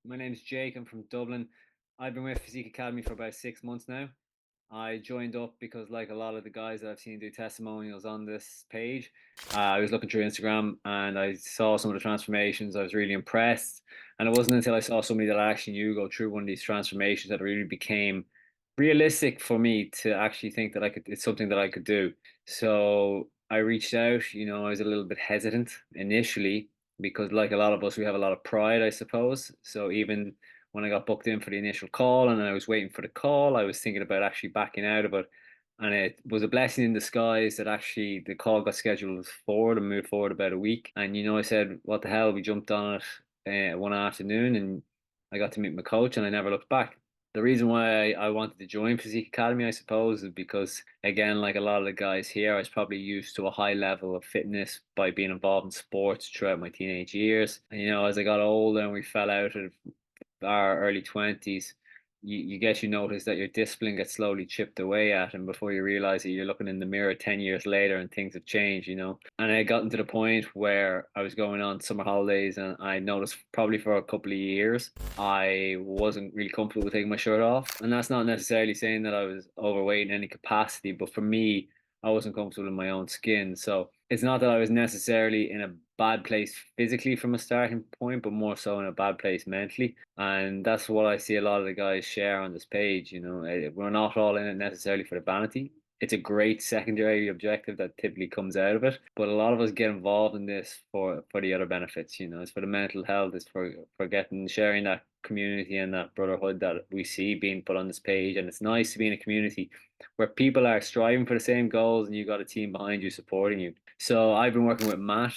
My name is Jake. I'm from Dublin. I've been with Physique Academy for about 6 months now. I joined up because, like a lot of the guys that I've seen do testimonials on this page, I was looking through Instagram and I saw some of the transformations. I was really impressed. And it wasn't until I saw somebody that I actually knew go through one of these transformations that it really became realistic for me to actually think that it's something that I could do. So I reached out. I was a little bit hesitant initially because, like a lot of us, we have a lot of pride, I suppose. So even when I got booked in for the initial call and I was waiting for the call, I was thinking about actually backing out of it. And it was a blessing in disguise that actually the call got scheduled forward and moved forward about a week. And I said, what the hell? We jumped on it one afternoon and I got to meet my coach and I never looked back. The reason why I wanted to join Physique Academy, I suppose, is because, again, like a lot of the guys here, I was probably used to a high level of fitness by being involved in sports throughout my teenage years. And, as I got older and we fell out of our early 20s, you notice that your discipline gets slowly chipped away at, and before you realize it, you're looking in the mirror 10 years later and things have changed. And I gotten to the point where I was going on summer holidays and I noticed probably for a couple of years I wasn't really comfortable with taking my shirt off. And that's not necessarily saying that I was overweight in any capacity, but for me, I wasn't comfortable in my own skin. So it's not that I was necessarily in a bad place physically from a starting point, but more so in a bad place mentally. And that's what I see a lot of the guys share on this page. We're not all in it necessarily for the vanity. It's a great secondary objective that typically comes out of it, but a lot of us get involved in this for the other benefits. It's for the mental health, it's for getting sharing that community and that brotherhood that we see being put on this page. And it's nice to be in a community where people are striving for the same goals and you got a team behind you supporting you. So I've been working with Matt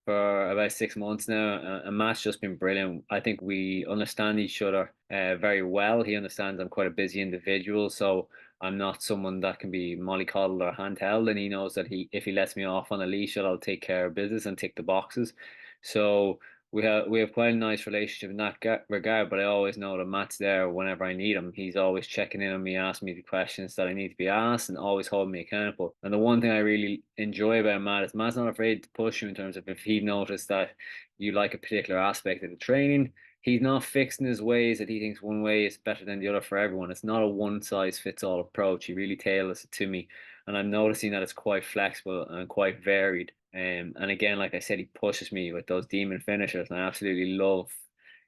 for about 6 months now, and Matt's just been brilliant. I think we understand each other very well. He understands I'm quite a busy individual, so I'm not someone that can be mollycoddled or handheld, and he knows that if he lets me off on a leash, I'll take care of business and tick the boxes. So we have quite a nice relationship in that regard. But I always know that Matt's there whenever I need him. He's always checking in on me, asking me the questions that I need to be asked, and always holding me accountable. And the one thing I really enjoy about Matt is Matt's not afraid to push you in terms of if he noticed that you like a particular aspect of the training. He's not fixed in his ways that he thinks one way is better than the other for everyone. It's not a one size fits all approach. He really tailors it to me. And I'm noticing that it's quite flexible and quite varied. And again, like I said, he pushes me with those demon finishers, and I absolutely love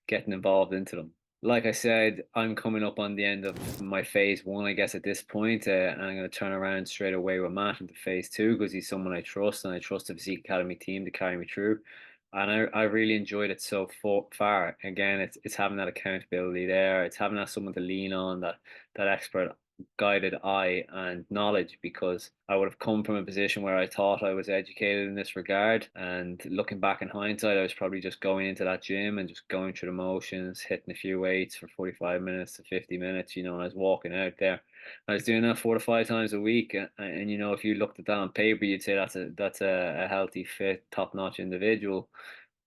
getting involved into them. Like I said, I'm coming up on the end of my phase one, I guess, at this point, and I'm going to turn around straight away with Matt into phase two because he's someone I trust, and I trust the Physique Academy team to carry me through. And I really enjoyed it so far. Again, it's having that accountability there. It's having that someone to lean on, that expert guided eye and knowledge, because I would have come from a position where I thought I was educated in this regard. And looking back in hindsight, I was probably just going into that gym and just going through the motions, hitting a few weights for 45 minutes to 50 minutes, and I was walking out there. I was doing that 4 to 5 times a week. And if you looked at that on paper, you'd say that's a healthy, fit, top-notch individual.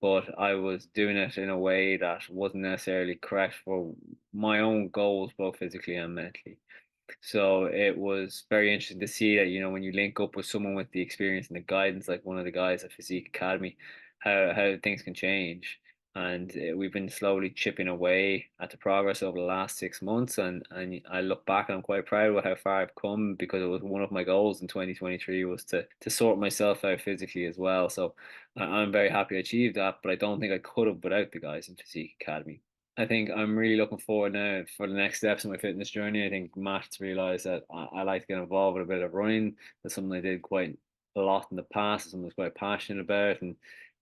But I was doing it in a way that wasn't necessarily correct for my own goals, both physically and mentally. So it was very interesting to see that, when you link up with someone with the experience and the guidance, like one of the guys at Physique Academy, how things can change. And we've been slowly chipping away at the progress over the last 6 months. And I look back and I'm quite proud of how far I've come, because it was one of my goals in 2023 was to sort myself out physically as well. So I'm very happy I achieved that, but I don't think I could have without the guys in Physique Academy. I think I'm really looking forward now for the next steps in my fitness journey. I think Matt's realised that I like to get involved with a bit of running. That's something I did quite a lot in the past. It's something I was quite passionate about, and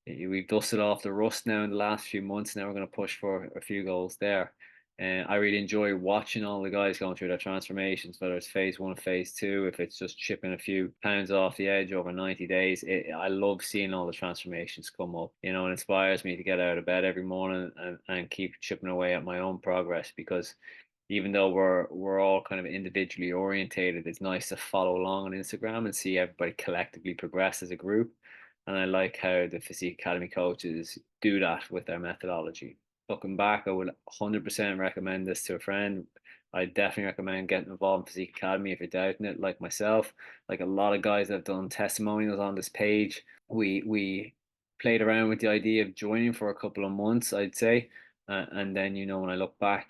we've dusted off the rust now in the last few months. Now we're going to push for a few goals there. And I really enjoy watching all the guys going through their transformations, whether it's phase one, phase two, if it's just chipping a few pounds off the edge over 90 days. I love seeing all the transformations come up. It inspires me to get out of bed every morning and keep chipping away at my own progress, because even though we're all kind of individually orientated, it's nice to follow along on Instagram and see everybody collectively progress as a group. And I like how the Physique Academy coaches do that with their methodology. Looking back, I would 100% recommend this to a friend. I definitely recommend getting involved in Physique Academy if you're doubting it, like myself. Like a lot of guys that have done testimonials on this page, we played around with the idea of joining for a couple of months, I'd say. And then, when I look back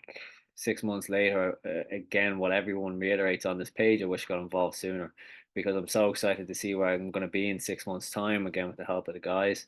6 months later, again, what everyone reiterates on this page, I wish I got involved sooner, because I'm so excited to see where I'm going to be in 6 months' time, again, with the help of the guys.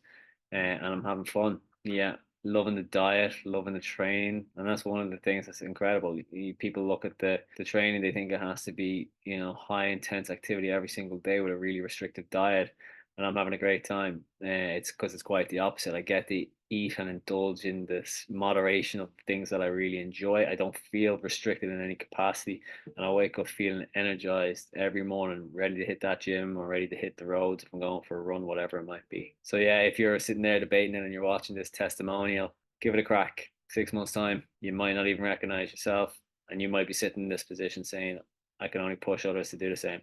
And I'm having fun. Yeah, loving the diet, loving the training. And that's one of the things that's incredible. People look at the training, they think it has to be, high intense activity every single day with a really restrictive diet. And I'm having a great time. It's because it's quite the opposite. I get to eat and indulge in this moderation of things that I really enjoy. I don't feel restricted in any capacity, and I wake up feeling energized every morning, ready to hit that gym or ready to hit the roads if I'm going for a run, whatever it might be. So yeah, if you're sitting there debating it and you're watching this testimonial, give it a crack. 6 months time, you might not even recognize yourself, and you might be sitting in this position saying, "I can only push others to do the same."